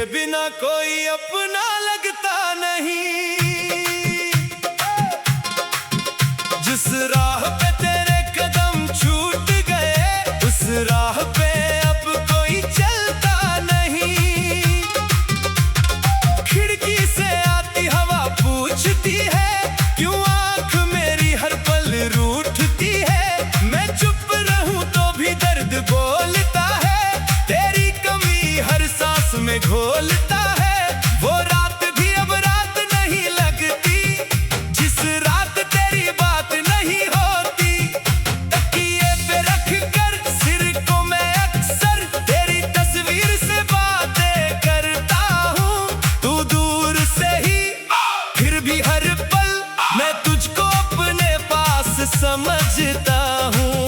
तेरे बिना कोई अपना लगता नहीं। जिस राह पे तेरे कदम छूट गए, उस राह पे अब कोई चलता नहीं। खिड़की से आती हवा पूछती है, क्यों आंख मेरी हर पल रूठती है। मैं चुप रहूं तो भी दर्द बोलता है, तेरी कमी हर सांस में घोलता है। वो रात भी अब रात नहीं लगती, जिस रात तेरी बात नहीं होती। तकिए पे रख कर सिर को मैं अक्सर तेरी तस्वीर से बातें करता हूँ। तू दूर से ही फिर भी हर पल मैं तुझको अपने पास समझता हूँ।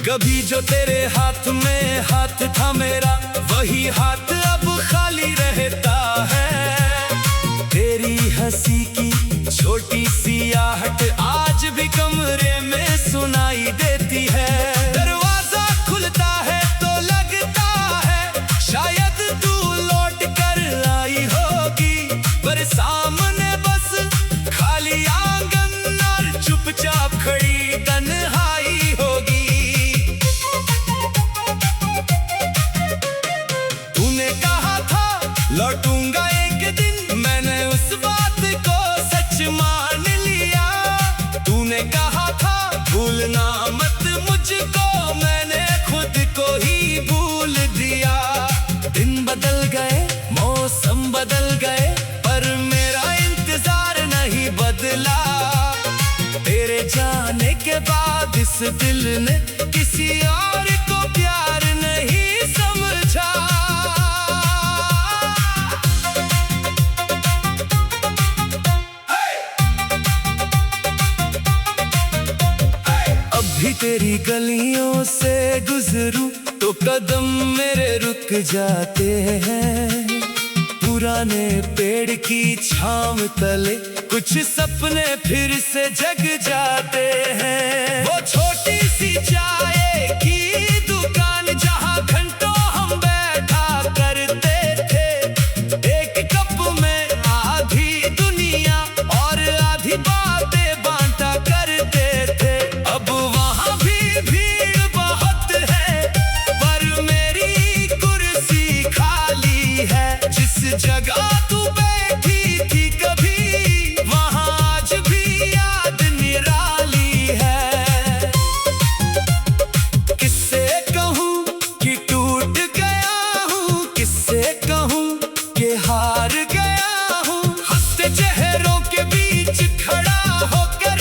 कभी जो तेरे हाथ में हाथ था मेरा, वही हाथ अब खाली रहता है। तेरी हंसी की छोटी सी आहट आज भी कमरे में सुनाई देती है। दरवाजा खुलता है तो लगता है शायद तू लौट कर आई होगी, पर सामने बस खाली आंगन और चुपचाप खड़ी तन्हाई होगी। तूने कहा था लौटूंगा एक दिन, मैंने उस बात को सच मान लिया। तूने कहा था भूलना मत मुझको, मैंने खुद को ही भूल दिया। दिन बदल गए, मौसम बदल गए, पर मेरा इंतजार नहीं बदला। तेरे जाने के बाद इस दिल ने किसी और को प्यार नहीं समझा। अब भी तेरी गलियों से गुजरूं तो कदम मेरे रुक जाते हैं। पुराने पेड़ की छांव तले कुछ सपने फिर से जग जाते हैं। वो छोटी सी चाय की दुकान जहां घंटों हम बैठा करते थे, एक कप में आधी दुनिया और आधी बातें बांटा करते थे। अब वहां भी भीड़ बहुत है, पर मेरी कुर्सी खाली है। जिस जगह तू बैठी थी कभी, वहां आज भी याद निराली है। किससे कहूँ कि टूट गया हूँ, किससे कहूँ कि हार गया हूँ। हंसते चेहरों के बीच खड़ा होकर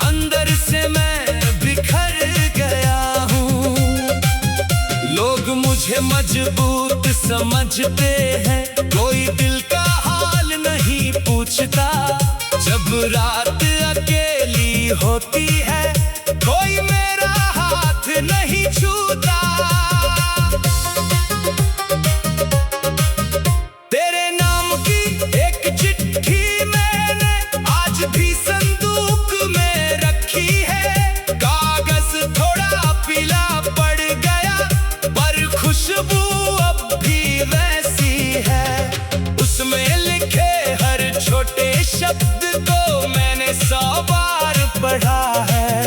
अंदर से मैं बिखर गया हूँ। लोग मुझे मजबूत समझते हैं, कोई दिल का हाल नहीं पूछता। जब रात अकेली होती है, कोई मेरा हाथ नहीं छूता। तेरे नाम की एक चिट्ठी मैंने आज भी संदूक में रखी है। कागज थोड़ा पीला पड़ गया, पर खुशबू अब भी वैसी है। उसमें लिखे हर छोटे शब्द को मैंने 100 बार पढ़ा है।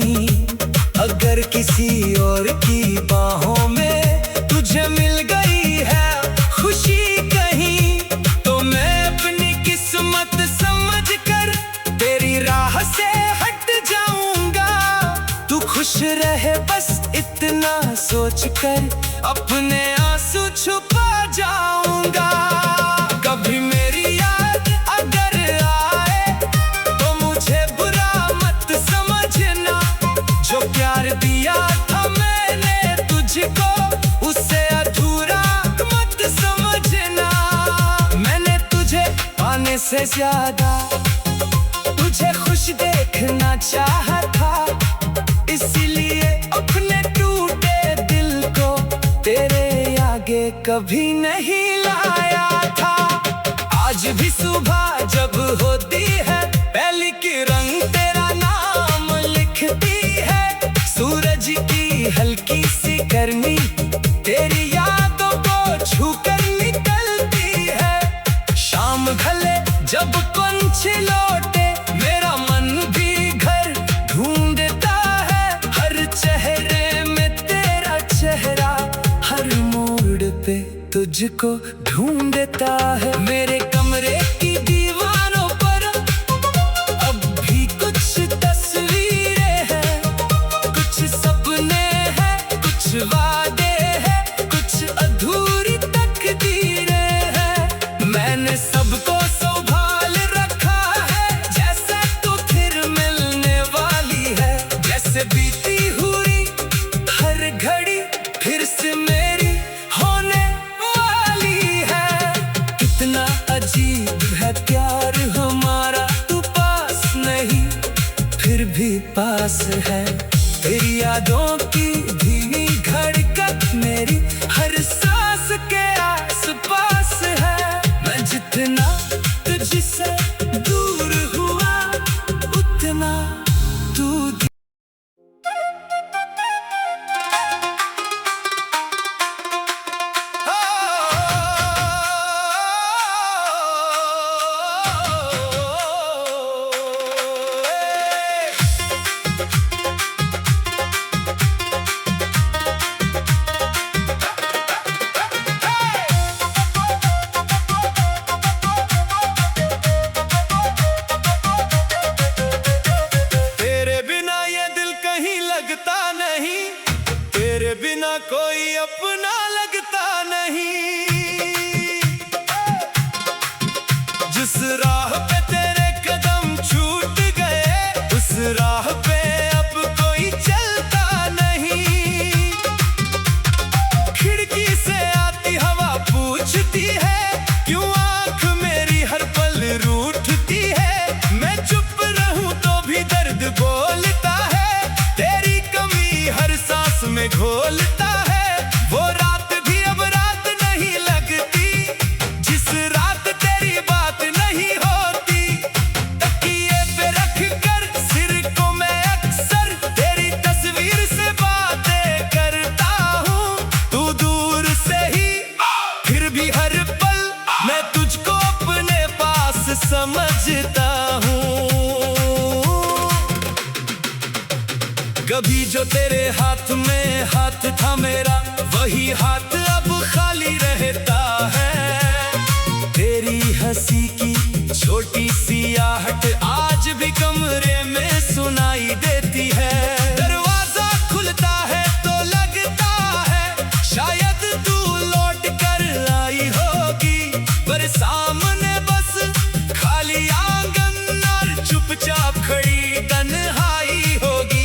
नहीं। अगर किसी और की बाहों में तुझे मिल गई है खुशी कहीं, तो मैं अपनी किस्मत समझकर तेरी राह से हट जाऊंगा। तू खुश रहे बस इतना सोचकर अपने आंसू छुपा जाऊंगा। कभी मेरी याद अगर आए तो मुझे बुरा मत समझना। जो प्यार दिया था मैंने तुझको उसे अधूरा मत समझना। मैंने तुझे पाने से ज्यादा तुझे खुश देखना चाहा था, इसीलिए अपने टूटे दिल को तेरे आगे कभी नहीं लाया था। आज भी सुबह जब होती है पहली किरण तेरा नाम लिखती है। सूरज की हल्की सी गर्मी तेरी यादों को छूकर निकलती है। शाम ढले जब कुंछ लौटे मेरा मन भी घर ढूंढता है। हर चेहरे में तेरा चेहरा, हर मोड़ पे तुझको ढूंढता है। मेरे कमरे की दीवारों पर अब भी कुछ तस्वीरें हैं, कुछ सपने हैं, कुछ वादे हैं, कुछ अधूरी तकदीरें हैं। मैंने सबको संभाल रखा है जैसे तू फिर मिलने वाली है। जैसे बीती हुई हर घड़ी फिर से मेरी होने वाली है। कितना अजीब है प्यार हमारा, तू पास नहीं फिर भी पास है। तेरी यादों की धीमी धड़कन मेरी हर सांस के आस पास है। मैं जितना तुझसे दूर हुआ उतना तू बिना कोई अपना लगता नहीं। जिस राह पे तेरे कदम छूट गए उस राह पे अब कोई चलता नहीं। खिड़की से आती हवा पूछती है क्यों आंख मेरी हर पल रूठती है। मैं चुप रहूं तो भी दर्द बोलता है, तेरी कमी हर सांस में घोलता है। वो रात भी अब रात नहीं लगती जिस रात तेरी बात नहीं होती। तकिए पे रख कर सिर को मैं अक्सर तेरी तस्वीर से बातें करता हूँ। तू दूर से ही फिर भी हर पल मैं तुझको अपने पास समझता हूँ। कभी जो तेरे हाथ में हाथ था मेरा, वही हाथ अब खाली रहता है। तेरी हंसी की छोटी सी आहट आज भी कमरे में सुनाई देती है। दरवाजा खुलता है तो लगता है शायद तू लौट कर आई होगी, पर सामने बस खाली आंगन और चुपचाप खड़ी तन्हाई होगी।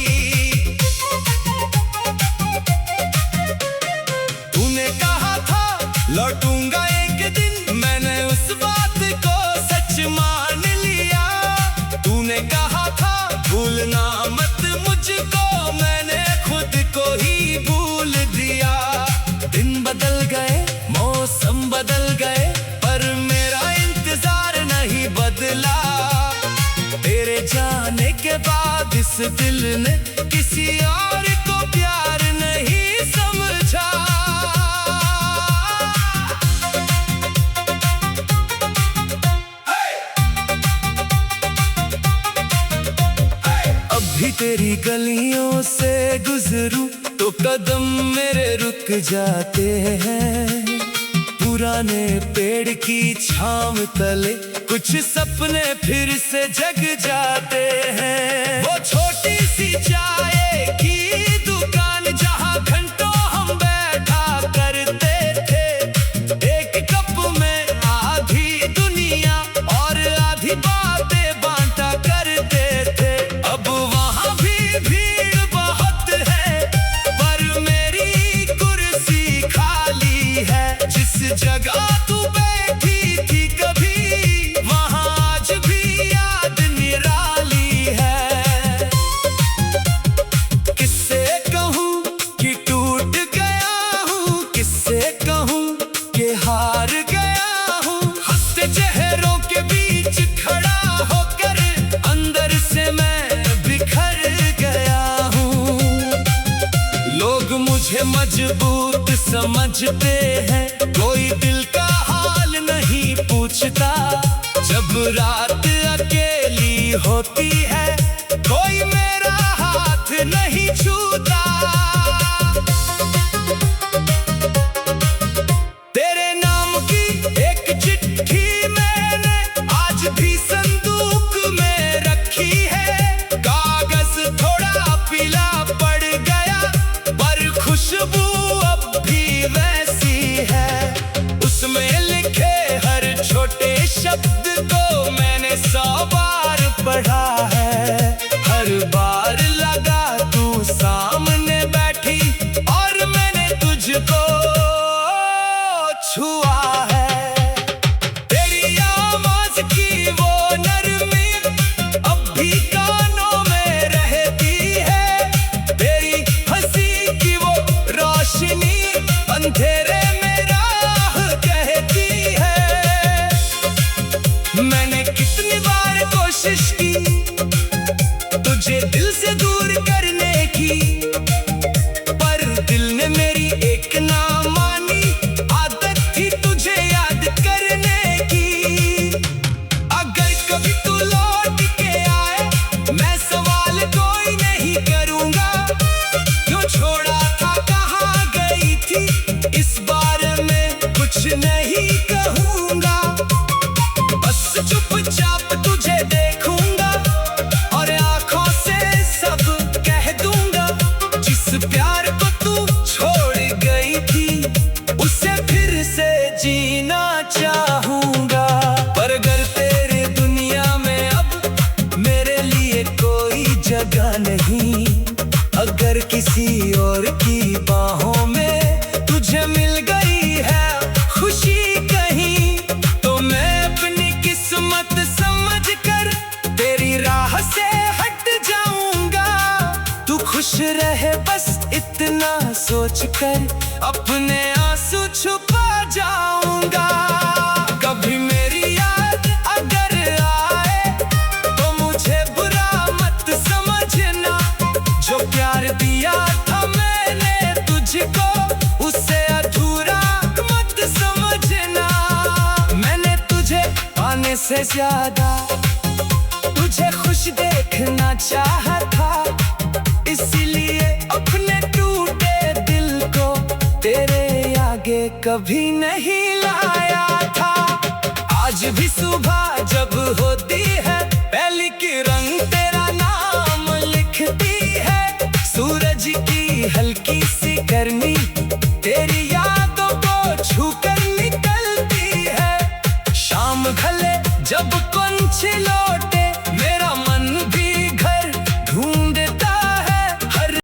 लौटूंगा एक दिन, मैंने उस बात को सच मान लिया। तूने कहा था भूलना मत मुझको, मैंने खुद को ही भूल दिया। दिन बदल गए, मौसम बदल गए, पर मेरा इंतजार नहीं बदला। तेरे जाने के बाद इस दिल ने किसी और को प्यार नहीं समझा। तेरी गलियों से गुजरूं तो कदम मेरे रुक जाते हैं। पुराने पेड़ की छांव तले कुछ सपने फिर से जग जाते हैं। वो छोटी सी चाय की दुकान जहां घंटों हम बैठा करते थे, एक कप में आधी दुनिया और आधी बातें बांटा करते थे। अब वहां भी भीड़ बहुत है, पर मेरी कुर्सी खाली है। जिस जगह तू बैठी थी कभी, वहां आज भी याद निराली है। किससे कहूँ कि टूट गया हूँ, किससे कहूँ कि हार गया हूँ। हंसते चेहरों के बीच खड़ा होकर अंदर से मैं बिखर गया हूँ। लोग मुझे मजबूत समझते हैं, कोई दिल का हाल नहीं पूछता। जब रात अकेली होती है, कोई मेरा हाथ नहीं छूता। तेरे नाम की एक चिट्ठी मैंने आज भी संदूक में रखी है। कागज थोड़ा पीला पड़ गया, पर खुशबू अब भी वैसी है। उसमें लिखे हर छोटे शब्द को मैंने 100 बार पढ़ा है। हर बार लगा तू सामने बैठी और मैंने तुझको छुआ है। तेरी आवाज की वो नरमी अब भी कानों में रहती है। तेरी हंसी की वो रोशनी अंधेरे में राह कहती है। मैंने कितनी बार कोशिश की तुझे दिल से दूर करने की, पर दिल ने मेरी एक ना मानी। आदत थी तुझे याद करने की। अगर कभी तू लौट के आए, मैं सवाल कोई नहीं करूंगा। क्यों छोड़ा था, कहाँ गई थी, इस बारे में कुछ नहीं कहूंगा। बस चुपचाप तुझे देखूंगा और आंखों से सब कह दूंगा। जिस प्यार को तू छोड़ गई थी, उसे फिर से जीना चाहूंगा। पर अगर तेरे दुनिया में अब मेरे लिए कोई जगह नहीं, अगर किसी और की बाहों में तुझे मिल गई है खुशी कहीं, तो मैं अपनी किस्मत समझकर तेरी राह से हट जाऊंगा। तू खुश रहे बस इतना सोचकर अपने आंसू छुपा जाऊंगा। कभी मेरी याद अगर आए तो मुझे बुरा मत समझना। जो प्यार दिया था मैंने तुझको, उसे अधूरा मत समझना। मैंने तुझे पाने से ज्यादा तुझे खुश देखना चाहा था, इसीलिए अपने टूटे दिल को तेरे आगे कभी नहीं लाया था। आज भी सुबह जब होती